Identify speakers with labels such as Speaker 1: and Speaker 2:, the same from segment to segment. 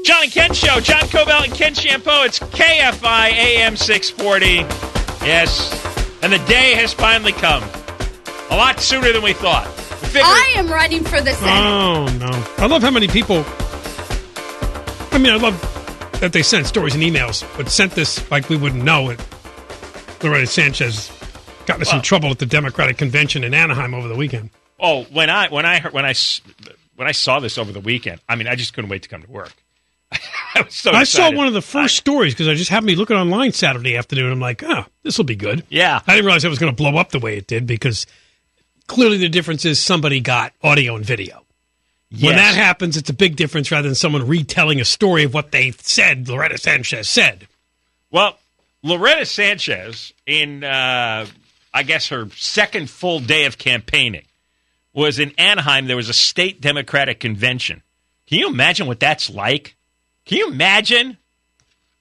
Speaker 1: John and Ken Show. John Cobell and Ken Shampoo. It's KFI AM 640. Yes. And the day has finally come. A lot sooner than we thought.
Speaker 2: I am running for the Senate.
Speaker 3: Oh, no. I love how many people... I mean, I love that they sent stories and emails, but sent this like we wouldn't know it. Loretta Sanchez got into some trouble at the Democratic convention in Anaheim over the weekend.
Speaker 1: Oh, when I saw this over the weekend, I mean, I just couldn't wait to come to work. I was so excited.
Speaker 3: I saw one of the first stories because I just happened to be looking online Saturday afternoon. I'm like, this will be good.
Speaker 1: Yeah.
Speaker 3: I didn't realize it was going to blow up the way it did because clearly the difference is somebody got audio and video. Yes. When that happens, it's a big difference rather than someone retelling a story of what they said, Loretta Sanchez said.
Speaker 1: Well, Loretta Sanchez, in, I guess, her second full day of campaigning, was in Anaheim. There was a state Democratic convention. Can you imagine what that's like? Can you imagine?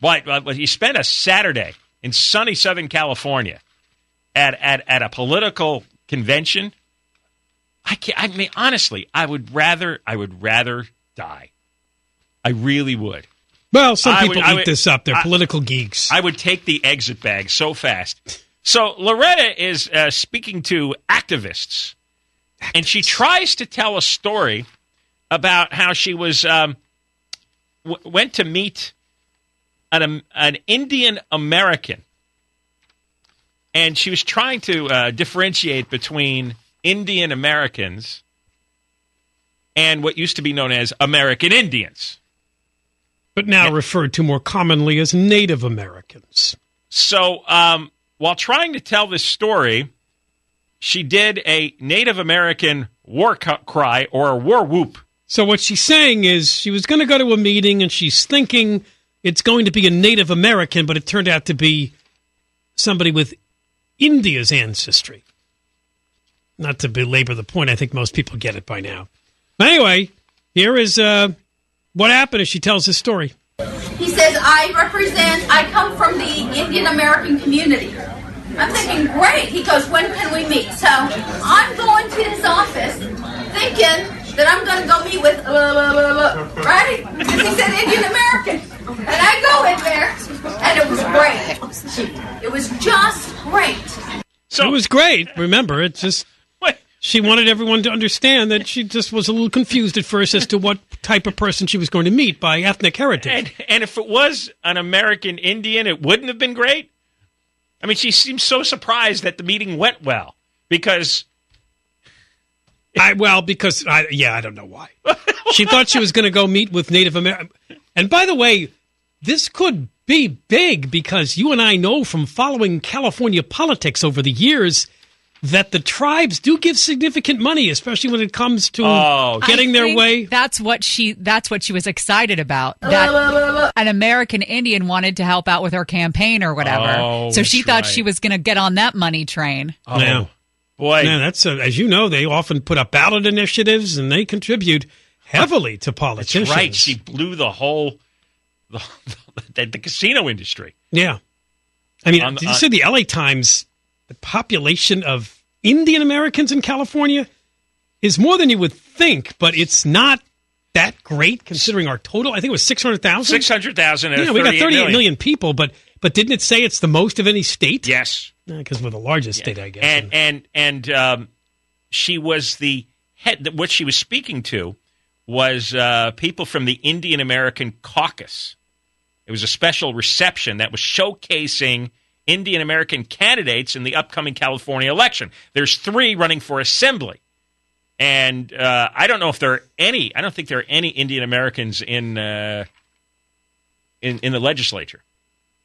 Speaker 1: What you spend a Saturday in sunny Southern California at a political convention? I mean, honestly, I would rather die. I really would.
Speaker 3: Well, some people eat this up. They're political geeks.
Speaker 1: I would take the exit bag so fast. So Loretta is speaking to activists, and she tries to tell a story about how she was went to meet an Indian American, and she was trying to differentiate between Indian Americans and what used to be known as American Indians.
Speaker 3: But now referred to more commonly as Native Americans.
Speaker 1: So while trying to tell this story, she did a Native American war cry or a war whoop.
Speaker 3: So what she's saying is she was going to go to a meeting and she's thinking it's going to be a Native American, but it turned out to be somebody with India's ancestry. Not to belabor the point, I think most people get it by now. Anyway, here is what happened as she tells this story.
Speaker 2: He says, I come from the Indian American community. I'm thinking, great. He goes, when can we meet? So I'm going to his office thinking that I'm going to go meet with, right? Because he said Indian American. And I go in there, and it was great. It was just great.
Speaker 3: So it was great. Remember, it's just... She wanted everyone to understand that she just was a little confused at first as to what type of person she was going to meet by ethnic heritage.
Speaker 1: And if it was an American Indian, it wouldn't have been great? I mean, she seems so surprised that the meeting went well because... I don't know why. She thought she was going to go meet with Native Americans. And by the way, this could be big because you and I know from following California politics over the years that the tribes do give significant money, especially when it comes to getting their way.
Speaker 4: That's what she was excited about. That an American Indian wanted to help out with her campaign or whatever. So she thought she was going to get on that money train.
Speaker 1: Oh, yeah. Boy.
Speaker 3: Yeah, that's as you know, they often put up ballot initiatives and they contribute heavily to politicians.
Speaker 1: That's right. She blew the whole the casino industry.
Speaker 3: Yeah. I mean, did you say the LA Times, the population of Indian Americans in California is more than you would think, but it's not that great considering our total. I think it was 600,000.
Speaker 1: 600,000.
Speaker 3: Yeah, we got 38 million people, but didn't it say it's the most of any state?
Speaker 1: Yes,
Speaker 3: because we're the largest state, I guess.
Speaker 1: And she was the head. What she was speaking to was people from the Indian American Caucus. It was a special reception that was showcasing Indian American candidates in the upcoming California election. There's 3 running for assembly. And I don't know if there are any. I don't think there are any Indian Americans in the legislature,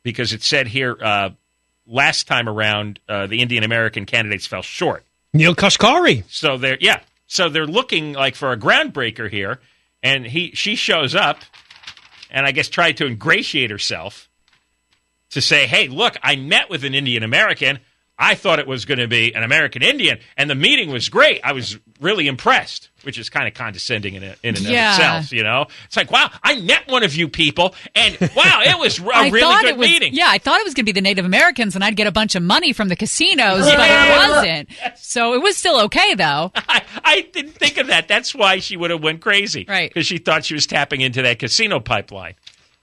Speaker 1: because it said here last time around the Indian American candidates fell short.
Speaker 3: Neil Kashkari.
Speaker 1: So they're looking like for a groundbreaker here, and she shows up, and I guess tried to ingratiate herself to say, "Hey, look, I met with an Indian American. I thought it was going to be an American Indian, and the meeting was great. I was really impressed, which is kind of condescending in and of itself, you know? It's like, wow, I met one of you people, and wow, it was a really good meeting.
Speaker 4: Yeah, I thought it was going to be the Native Americans, and I'd get a bunch of money from the casinos, but it wasn't. So it was still okay, though.
Speaker 1: I didn't think of that. That's why she would have went crazy.
Speaker 4: Right.
Speaker 1: Because she thought she was tapping into that casino pipeline.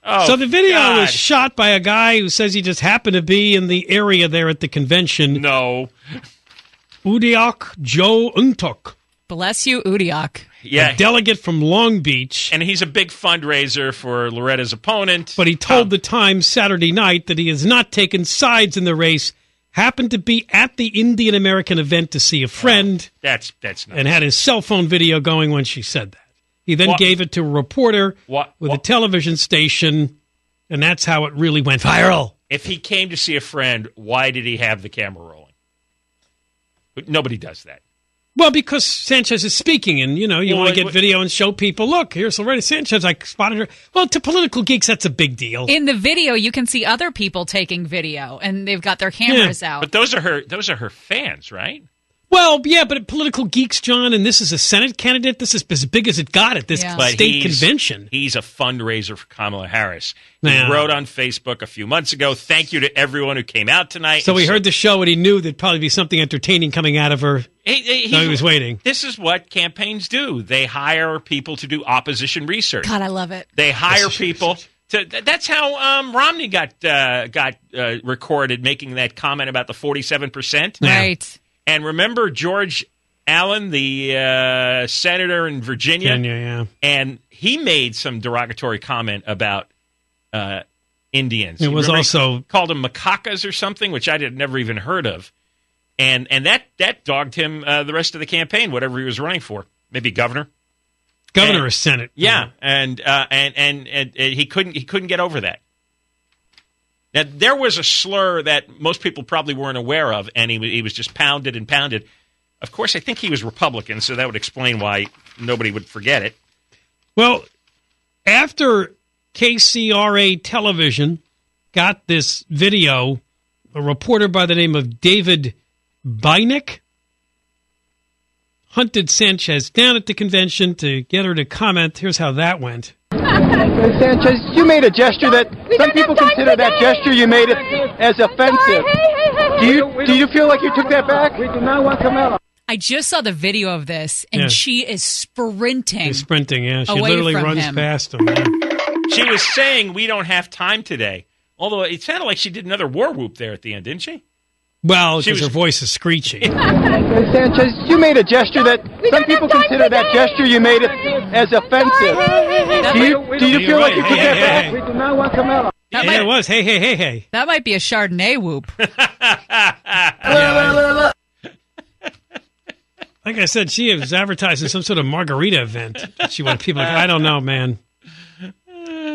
Speaker 1: Oh,
Speaker 3: so the video
Speaker 1: God.
Speaker 3: was shot by a guy who says he just happened to be in the area there at the convention.
Speaker 1: No.
Speaker 3: Udiak Joe Untuk.
Speaker 4: Bless you, Udiak.
Speaker 1: Yeah.
Speaker 3: A delegate from Long Beach.
Speaker 1: And he's a big fundraiser for Loretta's opponent.
Speaker 3: But he told the Times Saturday night that he has not taken sides in the race, happened to be at the Indian American event to see a friend.
Speaker 1: That's not.
Speaker 3: And had his cell phone video going when she said that. He then gave it to a reporter with a television station, and that's how it really went viral.
Speaker 1: If he came to see a friend, why did he have the camera rolling? But nobody does that.
Speaker 3: Well, because Sanchez is speaking, and, you want to get video and show people, look, here's Loretta Sanchez, I spotted her. Well, to political geeks, that's a big deal.
Speaker 4: In the video, you can see other people taking video, and they've got their cameras out.
Speaker 1: But those are her fans, right?
Speaker 3: Well, yeah, but political geeks, John, and this is a Senate candidate. This is as big as it got at this state convention.
Speaker 1: He's a fundraiser for Kamala Harris. He wrote on Facebook a few months ago, thank you to everyone who came out tonight.
Speaker 3: So he heard the show, and he knew there'd probably be something entertaining coming out of her. He was waiting.
Speaker 1: This is what campaigns do. They hire people to do opposition research.
Speaker 4: God, I love it.
Speaker 1: They hire people. That's how Romney got recorded making that comment about the 47%.
Speaker 4: Right.
Speaker 1: And remember George Allen, the senator in Virginia? And he made some derogatory comment about Indians.
Speaker 3: It was also
Speaker 1: he called them macacas or something, which I had never even heard of. And that dogged him the rest of the campaign, whatever he was running for. Maybe governor.
Speaker 3: Governor or Senate.
Speaker 1: Yeah, and he couldn't get over that. Now, there was a slur that most people probably weren't aware of, and he was just pounded and pounded. Of course, I think he was Republican, so that would explain why nobody would forget it.
Speaker 3: Well, after KCRA Television got this video, a reporter by the name of David Bynick hunted Sanchez down at the convention to get her to comment. Here's how that went.
Speaker 5: Sanchez, you made a gesture that some people consider that gesture you made it as offensive. Do you feel like you took that back? We do not want Kamala.
Speaker 4: I just saw the video of this, and she is sprinting.
Speaker 3: She's sprinting, yeah. She literally runs past him. Yeah.
Speaker 1: She was saying, we don't have time today. Although it sounded like she did another war whoop there at the end, didn't she?
Speaker 3: Well, because her voice is screeching.
Speaker 5: Sanchez, you made a gesture that some people consider that gesture you made it as offensive. Do you feel like you took that back? We do not want Kamala.
Speaker 3: It was. Hey.
Speaker 4: That might be a Chardonnay whoop.
Speaker 3: Like I said, she was advertising some sort of margarita event. She wanted people I don't know, man.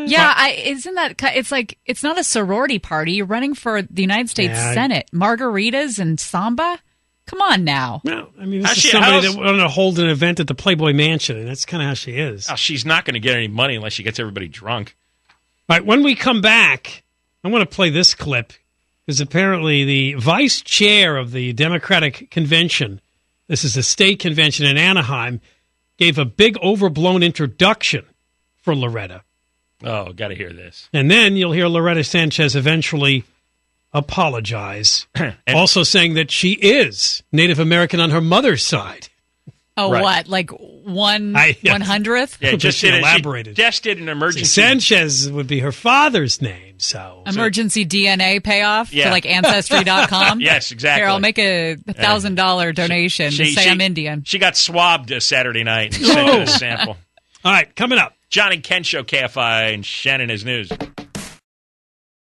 Speaker 4: Yeah, isn't that? It's like it's not a sorority party. You're running for the United States Senate. Margaritas and samba. Come on now.
Speaker 3: No, I mean this is somebody that wanted to hold an event at the Playboy Mansion, and that's kind of how she is.
Speaker 1: Oh, she's not going to get any money unless she gets everybody drunk.
Speaker 3: All right, when we come back, I want to play this clip because apparently the vice chair of the Democratic Convention, this is a state convention in Anaheim, gave a big overblown introduction for Loretta.
Speaker 1: Oh, got to hear this.
Speaker 3: And then you'll hear Loretta Sanchez eventually apologize, also saying that she is Native American on her mother's side.
Speaker 4: Oh, right. What? Like 1/100th?
Speaker 1: Yeah, just
Speaker 3: elaborated.
Speaker 1: She just did an emergency.
Speaker 3: Sanchez would be her father's name. So
Speaker 4: emergency DNA payoff to like Ancestry.com.
Speaker 1: Yes, exactly.
Speaker 4: Here, I'll make a $1,000 donation to say I'm Indian.
Speaker 1: She got swabbed Saturday night and sent a sample.
Speaker 3: All right, coming up.
Speaker 1: John and Ken Show, KFI, and Shannon is News.